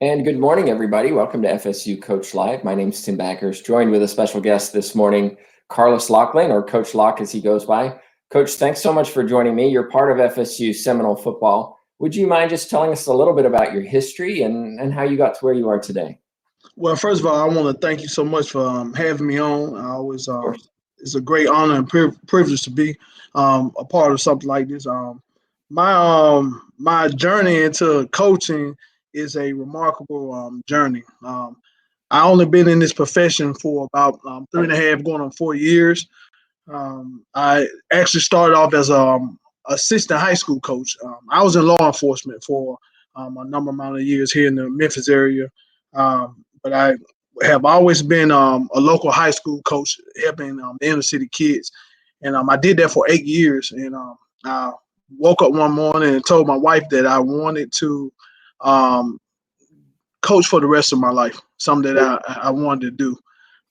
And good morning, everybody. Welcome to FSU Coach Live. My name's Tim Backers, joined with a special guest this morning, Carlos Locklyn, or Coach Lock as he goes by. Coach, thanks so much for joining me. You're part of FSU Seminole football. Would you mind just telling us a little bit about your history and how you got to where you are today? Well, first of all, I want to thank you so much for having me on. Of course. It's a great honor and privilege to be a part of something like this. My journey into coaching is a remarkable journey. I only been in this profession for about 3.5, going on 4 years. I actually started off as assistant high school coach. I was in law enforcement for a number amount of years here in the Memphis area. But I have always been a local high school coach, helping the inner city kids, and I did that for 8 years. And I woke up one morning and told my wife that I wanted to um, coach for the rest of my life, something that I wanted to do.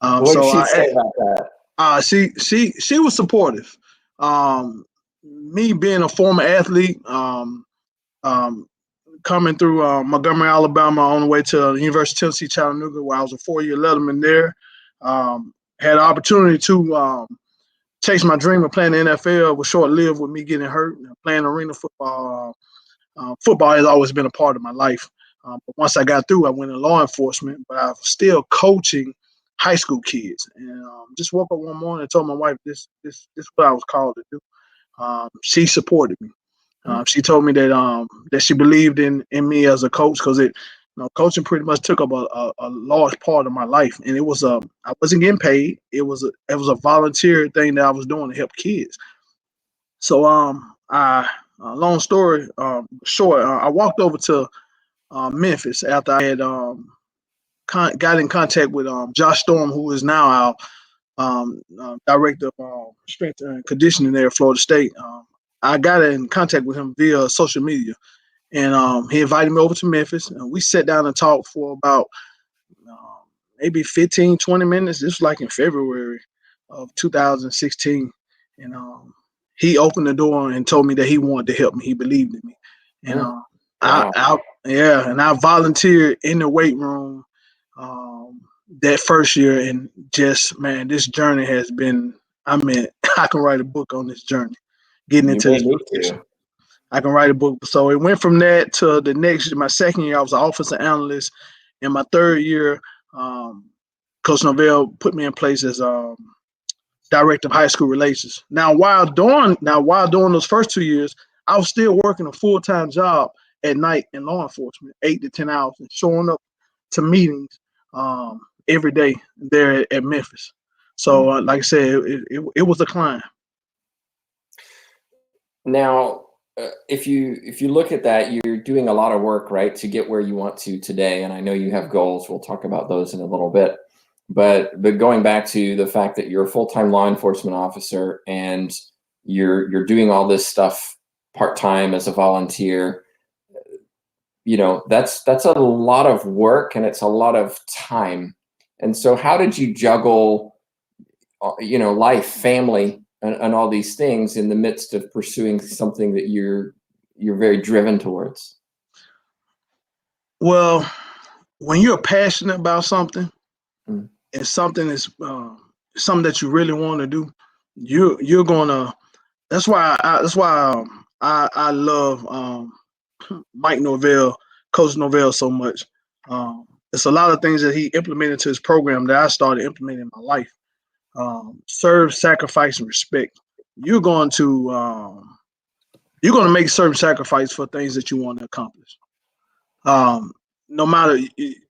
What did So she say about that? she was supportive. Me being a former athlete, um, coming through Montgomery, Alabama, on the way to the University of Tennessee, Chattanooga, where I was a 4-year letterman there. Had an opportunity to chase my dream of playing the NFL. Was short lived with me getting hurt. Playing arena football. Football has always been a part of my life. But once I got through, I went in law enforcement, but I was still coaching high school kids. And just woke up one morning and told my wife this is what I was called to do. She supported me. She told me that she believed in me as a coach because coaching pretty much took up a large part of my life, and it was I wasn't getting paid. It was a volunteer thing that I was doing to help kids. So I long story short, I walked over to Memphis after I had got in contact with Josh Storm, who is now our director of strength and conditioning there at Florida State. I got in contact with him via social media, and he invited me over to Memphis, and we sat down and talked for about um, maybe 15, 20 minutes. This was like in February of 2016, and he opened the door and told me that he wanted to help me. He believed in me, and Mhm. I, Wow. I, yeah, and I volunteered in the weight room um, that first year, and just man, this journey has been. I mean, I can write a book on this journey, getting You into may this need profession. to. I can write a book. So it went from that to the next. My second year, I was an offensive analyst. In my third year, um, Coach Novell put me in place as director of high school relations. Now while doing those first 2 years, I was still working a full time job at night in law enforcement, 8 to 10 hours, and showing up to meetings every day there at Memphis. So, Mm. like I said, it was a climb. Now, if you look at that, you're doing a lot of work, right, to get where you want to today. And I know you have goals. We'll talk about those in a little bit. But going back to the fact that you're a full-time law enforcement officer and you're doing all this stuff part-time as a volunteer, that's a lot of work and it's a lot of time. And so how did you juggle life, family, and all these things in the midst of pursuing something that you're very driven towards? Well, when you're passionate about something Mm. and something that you really want to do, you're gonna. That's why I love Mike Norvell, Coach Norvell so much. It's a lot of things that he implemented to his program that I started implementing in my life. Serve, sacrifice, and respect. You're going to um, you're going to make certain sacrifice for things that you want to accomplish. Um, no matter,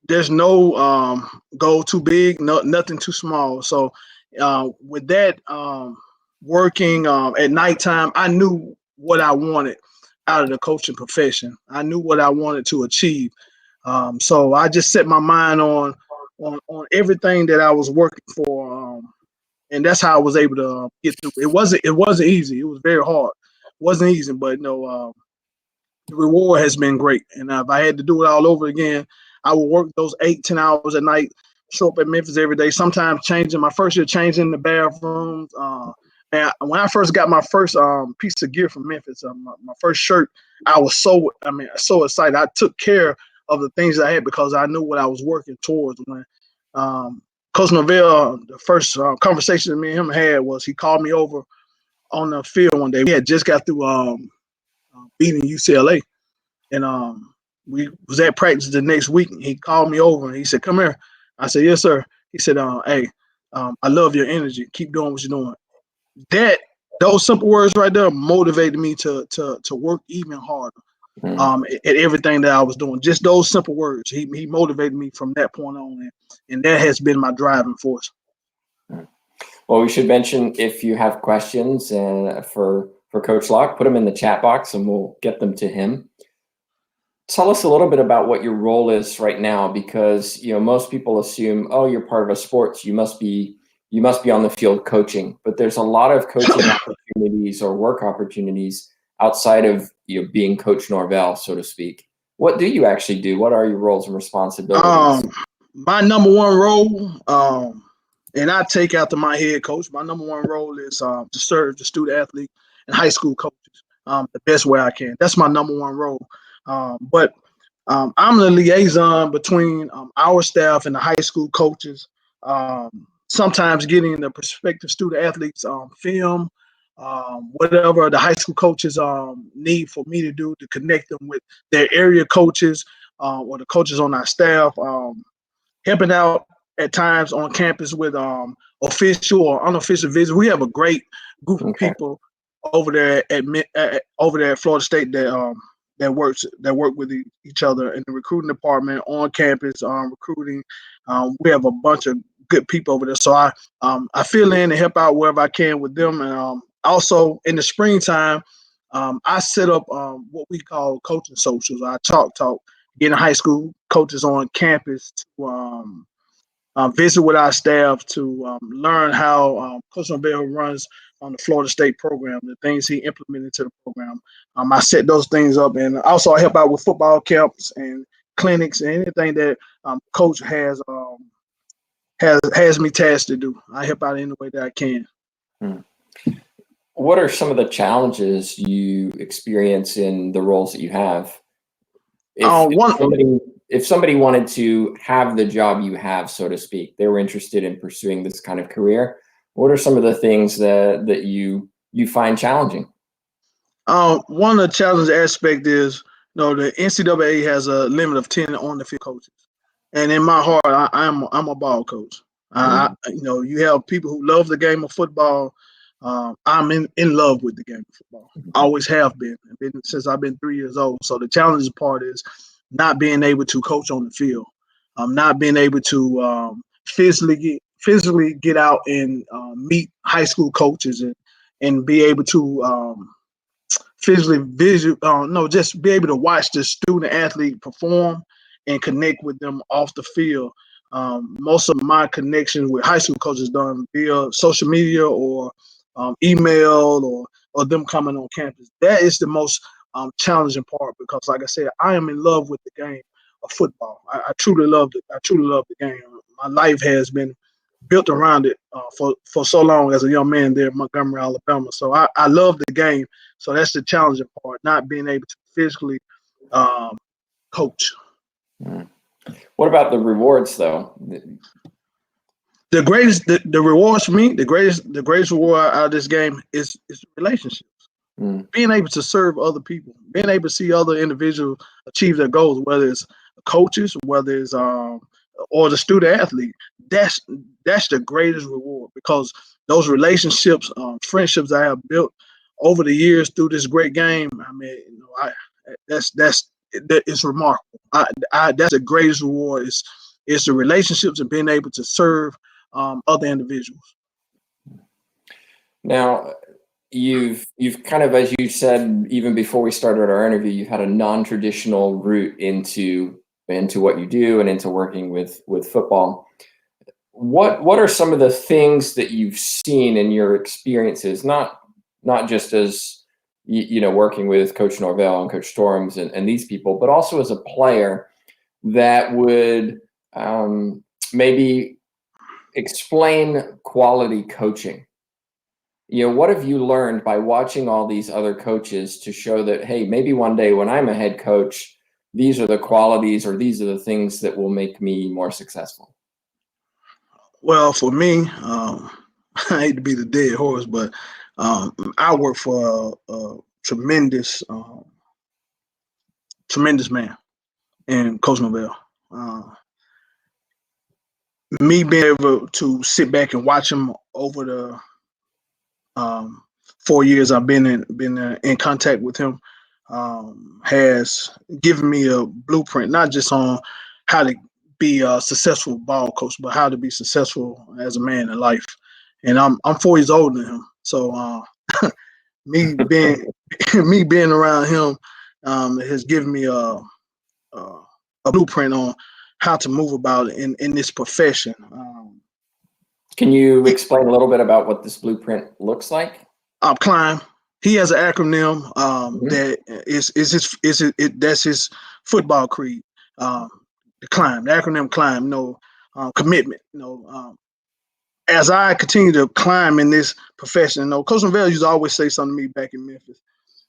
there's no goal too big, nothing too small. So with that, working at nighttime, I knew what I wanted out of the coaching profession. I knew what I wanted to achieve. So I just set my mind on everything that I was working for, and that's how I was able to get through. It wasn't easy. It was very hard. It wasn't easy, but the reward has been great. And if I had to do it all over again, I would work those 8, 10 hours at night, show up at Memphis every day, sometimes changing my first year, changing the bathrooms. And when I first got my first piece of gear from Memphis, my first shirt, I was so excited. I took care of the things I had because I knew what I was working towards. When Coach Norvell, the first conversation me and him had was he called me over on the field one day. We had just got through beating UCLA, and we was at practice the next week. And he called me over and he said, "Come here." I said, "Yes, sir." He said, "Hey, I love your energy. Keep doing what you're doing." That those simple words right there motivated me to work even harder at everything that I was doing. Just those simple words. He motivated me from that point on, and that has been my driving force. Well, we should mention if you have questions for Coach Locke, put them in the chat box and we'll get them to him. Tell us a little bit about what your role is right now, because most people assume, oh, you're part of a sports, you must be on the field coaching, but there's a lot of coaching opportunities or work opportunities outside of being Coach Norvell, so to speak. What do you actually do? What are your roles and responsibilities? My number one role, and I take after my head coach, my number one role is to serve the student athlete and high school coaches the best way I can. That's my number one role. But I'm the liaison between our staff and the high school coaches. Sometimes getting the prospective student athletes film, whatever the high school coaches need for me to do to connect them with their area coaches or the coaches on our staff. Helping out at times on campus with official or unofficial visits. We have a great group of people over there at Florida State that work with each other in the recruiting department on campus, recruiting. We have a bunch of good people over there, so I fill in and help out wherever I can with them. And also in the springtime, I set up what we call coaching socials. I talk, getting high school coaches on campus to visit with our staff to learn how Coach Norvell runs on the Florida State program, the things he implemented to the program. I set those things up, and also I help out with football camps and clinics and anything that Coach has me tasked to do. I help out in the way that I can. What are some of the challenges you experience in the roles that you have? If somebody wanted to have the job you have, so to speak, they were interested in pursuing this kind of career, what are some of the things that you find challenging? One of the challenging aspects is, the NCAA has a limit of 10 on the field coaches, and in my heart, I'm a ball coach. You have people who love the game of football. I'm in love with the game of football. Always have been since I've been 3 years old. So the challenging part is not being able to coach on the field, not being able to physically get out and meet high school coaches and be able to just be able to watch the student athlete perform and connect with them off the field. Most of my connections with high school coaches done via social media or email or them coming on campus. That is the most challenging part because, like I said, I am in love with the game of football. I truly love it. I truly love the game. My life has been built around it for so long as a young man there in Montgomery, Alabama. So I love the game. So that's the challenging part, not being able to physically coach. What about the rewards, though? The greatest, the rewards for me, the greatest reward out of this game is relationships. Being able to serve other people, being able to see other individuals achieve their goals, whether it's coaches, whether it's or the student athlete. That's the greatest reward because those relationships, friendships I have built over the years through this great game. I mean, it's remarkable. That's the greatest reward. It's the relationships and being able to serve other individuals. Now, you've kind of, as you said, even before we started our interview, you've had a non-traditional route into what you do and into working with football. What are some of the things that you've seen in your experiences, not just as working with Coach Norvell and Coach Storms and these people, but also as a player that would maybe explain quality coaching? What have you learned by watching all these other coaches to show that, hey, maybe one day when I'm a head coach, these are the qualities or these are the things that will make me more successful? Well, for me, I hate to be the dead horse, but I work for a tremendous, tremendous man in Coach Novell. Uh, Me being able to sit back and watch him over the 4 years I've been in contact with him has given me a blueprint, not just on how to be a successful ball coach, but how to be successful as a man in life. And I'm 4 years older than him, so me being me being around him has given me a blueprint on how to move about in this profession. Can you explain a little bit about what this blueprint looks like? Climb. He has an acronym Mhm. that that's his football creed. The climb, the acronym climb. Commitment. As I continue to climb in this profession, Coach Novell used to always say something to me back in Memphis.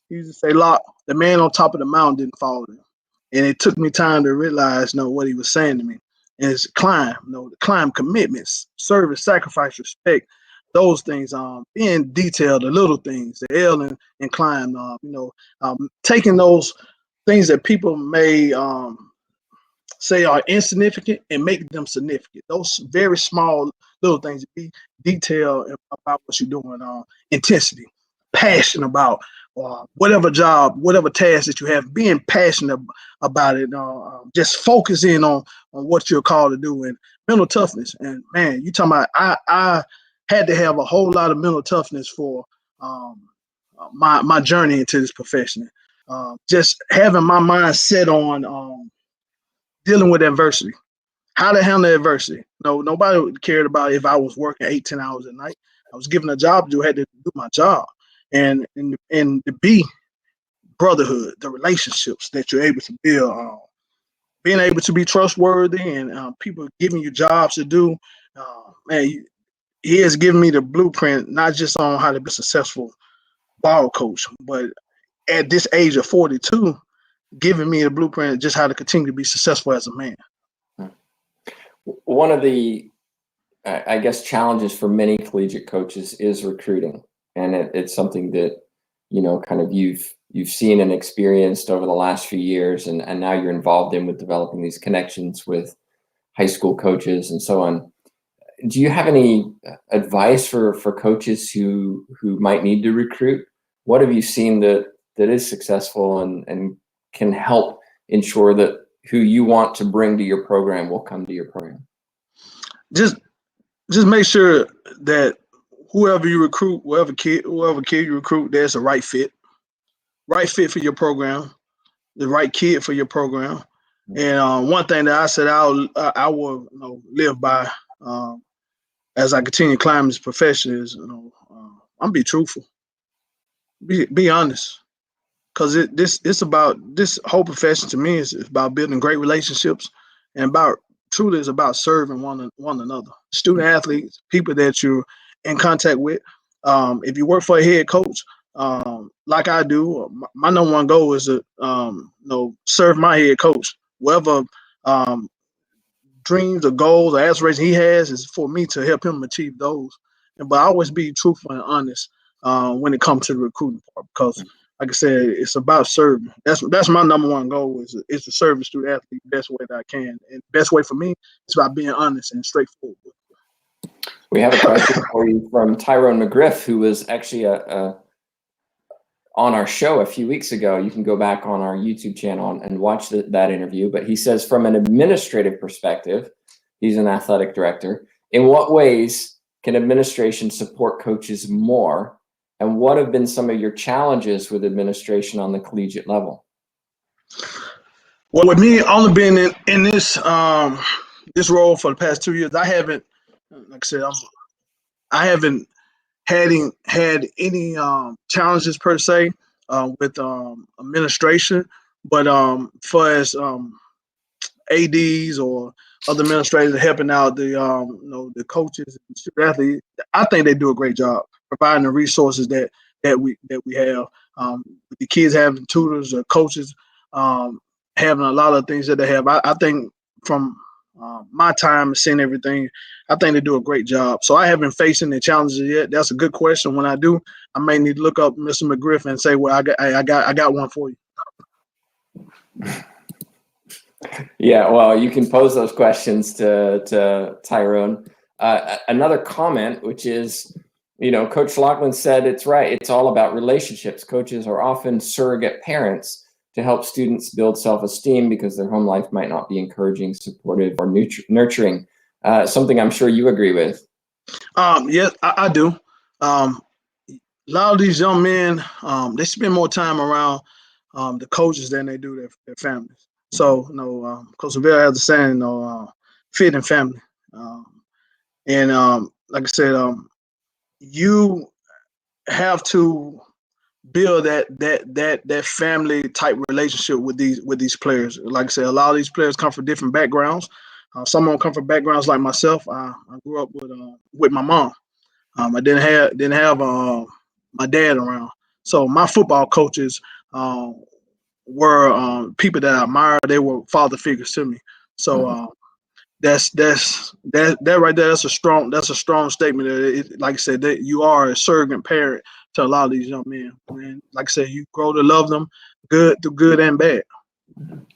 He used to say, "Lock, the man on top of the mountain didn't fall down," and it took me time to realize, what he was saying to me. And it's climb, the climb commitments, service, sacrifice, respect, those things. Being detailed, the little things, the L and climb. Taking those things that people may say are insignificant and make them significant. Those very small little things. Be detailed about what you're doing. Intensity, passion about whatever job, whatever task that you have. Being passionate about it. Just focus in on what you're called to do, and mental toughness. And man, you talking about I had to have a whole lot of mental toughness for my journey into this profession. Just having my mind set on dealing with adversity, how to handle adversity. No, nobody cared about if I was working 8, 10 hours a night. I was given a job to do, had to do my job, and to be brotherhood, the relationships that you're able to build, being able to be trustworthy, and people giving you jobs to do. Man, he has given me the blueprint, not just on how to be a successful ball coach, but at this age of 42, giving me a blueprint just how to continue to be successful as a man. One of the, I guess, challenges for many collegiate coaches is recruiting, and it's something that kind of you've seen and experienced over the last few years, and now you're involved in with developing these connections with high school coaches and so on. Do you have any advice for coaches who might need to recruit? What have you seen that is successful and can help ensure that who you want to bring to your program will come to your program? Just make sure that whoever you recruit, whoever kid you recruit, there's a right fit for your program, the right kid for your program. And one thing that I said I will live by as I continue climbing this profession is I'm be truthful, be honest, because it's about this whole profession to me is about building great relationships and about truly is about serving one another, student athletes, people that you're in contact with. If you work for a head coach, like I do, my number one goal is to serve my head coach. Whatever dreams or goals or aspirations he has is for me to help him achieve those. But I always be truthful and honest when it comes to the recruiting part, because like I said, it's about serving. That's my number one goal is to serve the student athlete the best way that I can. And the best way for me is by being honest and straightforward. We have a question for you from Tyrone McGriff, who was actually on our show a few weeks ago. You can go back on our YouTube channel and watch that interview. But he says, from an administrative perspective, he's an athletic director. In what ways can administration support coaches more? And what have been some of your challenges with administration on the collegiate level? Well, with me only being in this this role for the past 2 years, I haven't, like I said, I haven't had any challenges per se with administration, but for as ads or other administrators helping out the coaches and student athletes, I think they do a great job providing the resources that we have. The kids having tutors or coaches having a lot of things that they have. I think from my time seeing everything, I think they do a great job. So I haven't faced any challenges yet. That's a good question. When I do, I may need to look up Mr. McGriff and say, "Well, I got one for you." Yeah, well, you can pose those questions to Tyrone. Another comment, which is, Coach Locklyn said it's right. It's all about relationships. Coaches are often surrogate parents to help students build self-esteem because their home life might not be encouraging, supportive, or nurturing. Something I'm sure you agree with. Yes, I do. A lot of these young men, they spend more time around the coaches than they do their families. So, Coach Seville has the saying, fit and family. And like I said, you have to build that family type relationship with these players. Like I said, a lot of these players come from different backgrounds. Some of them come from backgrounds like myself. I grew up with my mom. I didn't have my dad around. So my football coaches were people that I admired. They were father figures to me. So that right there. That's a strong statement. Like I said, that you are a surrogate parent to a lot of these young men. And like I said, you grow to love them, good through good and bad.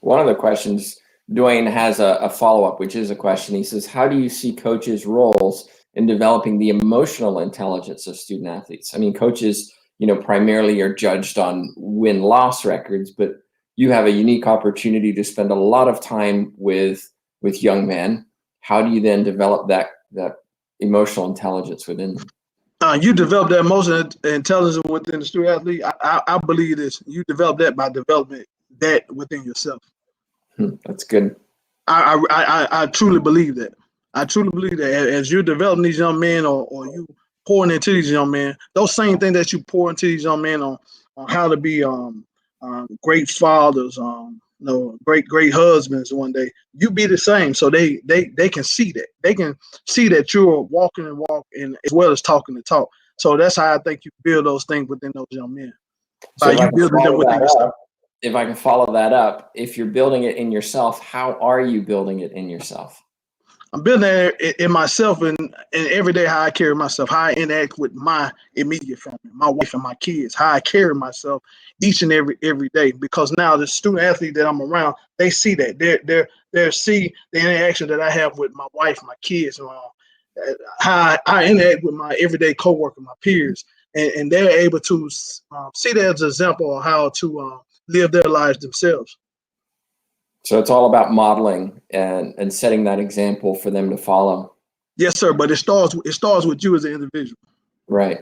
One of the questions, Dwayne has a follow-up, which is a question. He says, how do you see coaches' roles in developing the emotional intelligence of student athletes? I mean, coaches, primarily are judged on win-loss records, but you have a unique opportunity to spend a lot of time with young men. How do you then develop that emotional intelligence within them? You develop that emotional intelligence within the student athlete. I believe this. You develop that by developing that within yourself. That's good. I truly believe that. I truly believe that as you're developing these young men, or you pouring into these young men, those same things that you pour into these young men on how to be great fathers, great husbands one day, you be the same. So they can see that. They can see that you're walking and walking as well as talking the talk. So that's how I think you build those things within those young men. So You building them within yourself. If I can follow that up, if you're building it in yourself, how are you building it in yourself? I'm building it in myself and every day how I carry myself, how I interact with my immediate family, my wife and my kids, how I carry myself each and every day. Because now the student athlete that I'm around, they see that. They see the interaction that I have with my wife, my kids, how I interact with my everyday coworker, my peers, and they're able to see that as an example of how to live their lives themselves. So it's all about modeling and setting that example for them to follow. Yes, sir. But it starts with you as an individual. Right.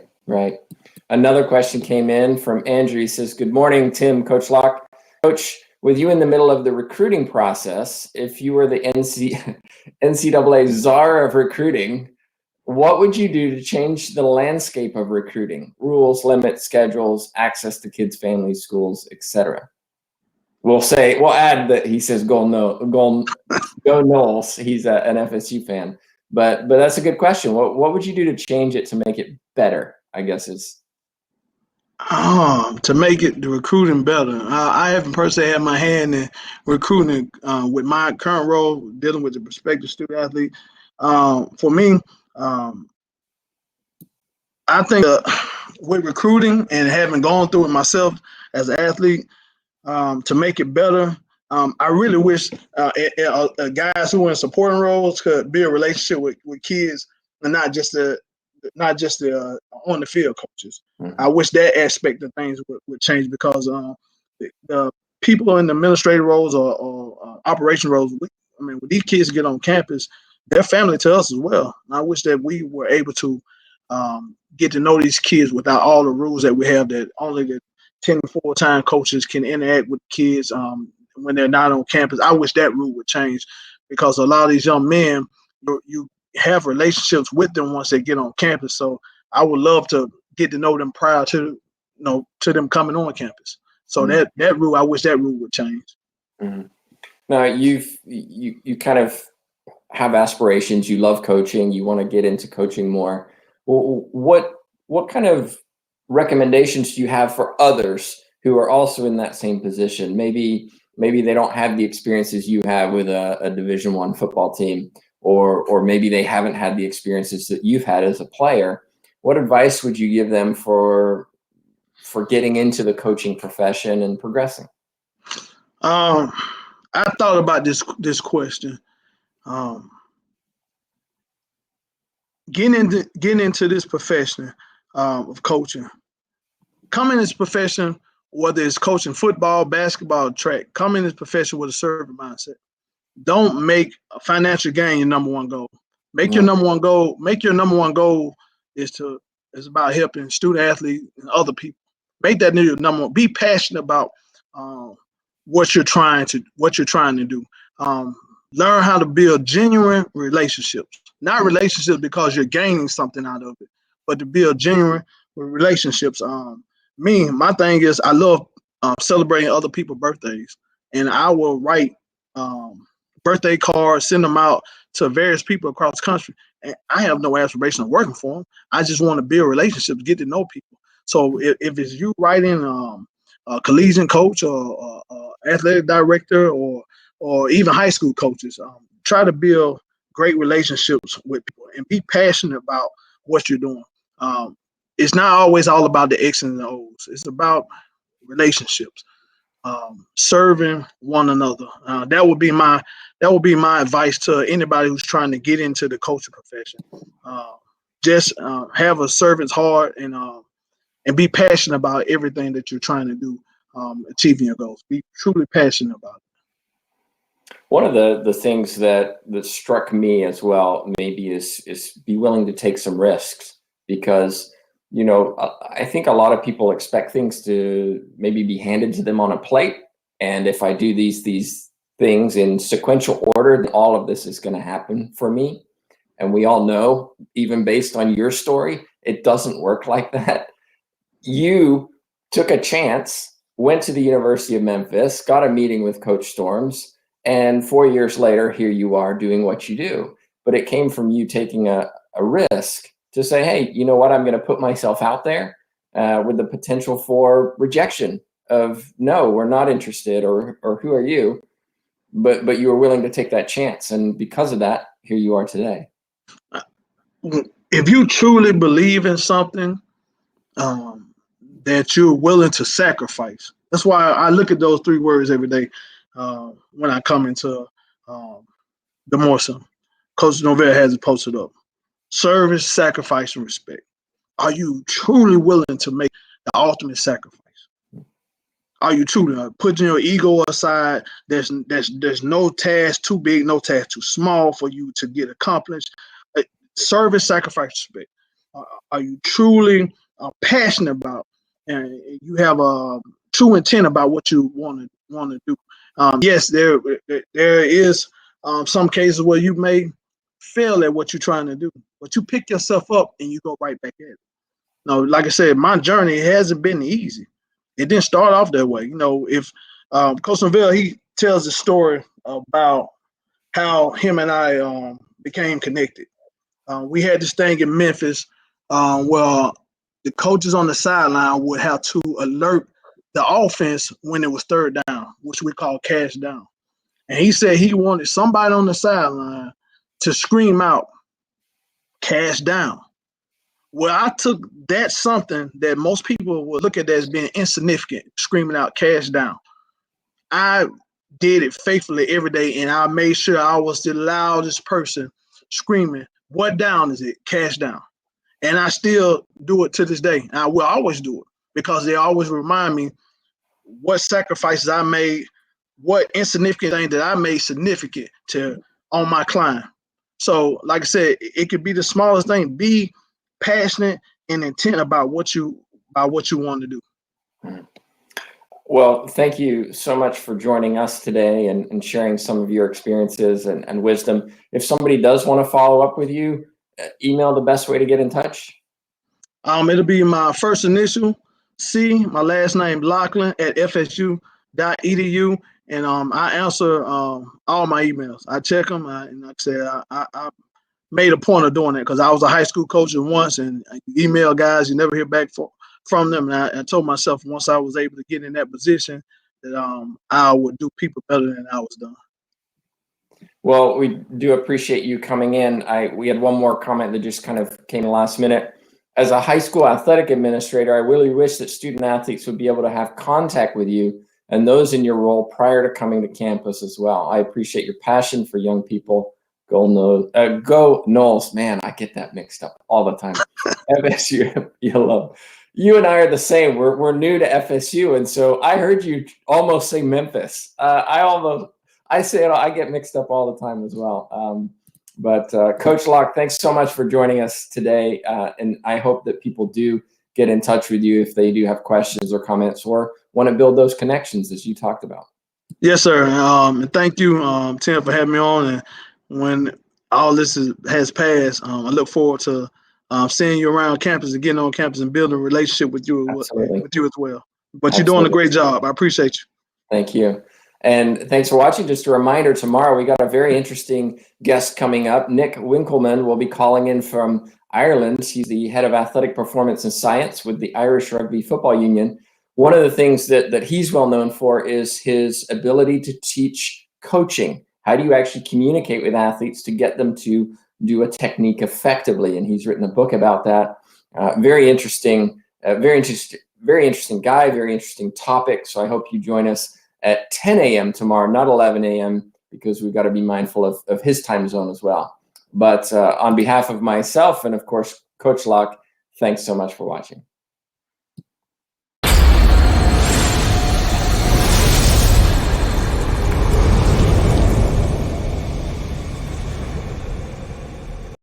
Another question came in from Andrew. He says, good morning, Tim, Coach Locke. Coach, with you in the middle of the recruiting process, if you were the NCAA czar of recruiting, what would you do to change the landscape of recruiting? Rules, limits, schedules, access to kids' families, schools, etc. We'll add that he says go Noles. He's an FSU fan, but that's a good question. What would you do to change it to make it better? I guess is. To make the recruiting better. I haven't personally had my hand in recruiting with my current role, dealing with the prospective student athlete. For me, I think with recruiting and having gone through it myself as an athlete, to make it better, I really wish guys who are in supporting roles could build a relationship with kids and not just the on the field coaches. Mm-hmm. I wish that aspect of things would change because the people in the administrative roles or operation roles, when these kids get on campus, they're family to us as well. And I wish that we were able to get to know these kids without all the rules that we have, that only the 10 full-time coaches can interact with kids when they're not on campus. I wish that rule would change because a lot of these young men, you have relationships with them once they get on campus. So I would love to get to know them prior to them coming on campus. So that rule, I wish that rule would change. Mm-hmm. Now you kind of have aspirations. You love coaching. You want to get into coaching more. What kind of recommendations do you have for others who are also in that same position? Maybe maybe they don't have the experiences you have with a Division I football team, or maybe they haven't had the experiences that you've had as a player. What advice would you give them for getting into the coaching profession and progressing? I thought about this question. Um, getting into this profession of coaching. Come in this profession, whether it's coaching football, basketball, track. Come in this profession with a servant mindset. Don't make a financial gain your number one goal. Make your Yeah. number one goal. Make your number one goal is about helping student athletes and other people. Make that your number one. Be passionate about um, what you're trying to do. Um, Learn how to build genuine relationships, not relationships because you're gaining something out of it, but to build genuine relationships. My thing is I love celebrating other people's birthdays, and I will write um, birthday cards, send them out to various people across the country. And I have no aspiration of working for them. I just want to build relationships, get to know people. So if it's you writing a collegiate coach or athletic director or even high school coaches, try to build great relationships with people and be passionate about what you're doing. Um, it's not always all about the X's and the O's. It's about relationships, serving one another. That would be my advice to anybody who's trying to get into the coaching profession. Uh, just have a servant's heart and be passionate about everything that you're trying to do, achieving your goals. Be truly passionate about it. One of the things that struck me as well maybe is be willing to take some risks, because I think a lot of people expect things to maybe be handed to them on a plate, and if I do these things in sequential order, then all of this is going to happen for me. And we all know, even based on your story, it doesn't work like that. You took a chance, went to the University of Memphis, got a meeting with Coach Storms, and 4 years later, here you are doing what you do. But it came from you taking a risk to say, hey, you know what? I'm going to put myself out there with the potential for rejection of, no, we're not interested, or who are you? But you were willing to take that chance. And because of that, here you are today. If you truly believe in something, um, that you're willing to sacrifice. That's why I look at those three words every day when I come into the Morrison. Coach Novell has it posted up. Service, sacrifice, and respect. Are you truly willing to make the ultimate sacrifice? Are you truly putting your ego aside? There's no task too big, no task too small for you to get accomplished. Service, sacrifice, respect. Are you truly passionate about, and you have a true intent about what you want to do? Yes, there is some cases where you may fail at what you're trying to do, but you pick yourself up and you go right back at it. No, like I said, my journey hasn't been easy. It didn't start off that way. If Coach Novell, he tells the story about how him and I became connected. We had this thing in Memphis where the coaches on the sideline would have to alert the offense when it was third down, which we call cash down. And he said he wanted somebody on the sideline to scream out cash down. Well, I took that something that most people would look at as being insignificant, screaming out cash down. I did it faithfully every day, and I made sure I was the loudest person screaming, "What down is it? Cash down." And I still do it to this day. And I will always do it because they always remind me what sacrifices I made, what insignificant thing that I made significant to on my climb. So, like I said, it could be the smallest thing. Be passionate and intent about what you want to do. Well, thank you so much for joining us today and sharing some of your experiences and wisdom. If somebody does want to follow up with you, email the best way to get in touch. It'll be my first initial C, my last name Locklyn at FSU.edu, and I answer all my emails. I check them, and like I said, I made a point of doing that because I was a high school coach once, and you email guys, you never hear back from them. And I told myself once I was able to get in that position that I would do people better than I was done. Well, we do appreciate you coming in. We had one more comment that just kind of came last minute. As a high school athletic administrator, I really wish that student athletes would be able to have contact with you and those in your role prior to coming to campus as well. I appreciate your passion for young people. Go Noles. Man, I get that mixed up all the time. FSU, yellow. You and I are the same. We're new to FSU, and so I heard you almost say Memphis. I say it. I get mixed up all the time as well. But Coach Locke, thanks so much for joining us today, and I hope that people do get in touch with you if they do have questions or comments or want to build those connections as you talked about. Yes, sir. And thank you, Tim, for having me on. And when all this has passed, I look forward to seeing you around campus and getting on campus and building a relationship with you as well. But you're doing a great job. I appreciate you. Thank you. And thanks for watching. Just a reminder, tomorrow we got a very interesting guest coming up. Nick Winkleman will be calling in from Ireland. He's the head of athletic performance and science with the Irish Rugby Football Union. One of the things that he's well known for is his ability to teach coaching. How do you actually communicate with athletes to get them to do a technique effectively? And he's written a book about that. Very interesting guy, very interesting topic. So I hope you join us at 10 a.m. tomorrow, not 11 a.m., because we've got to be mindful of his time zone as well. But on behalf of myself and, of course, Coach Locke, thanks so much for watching.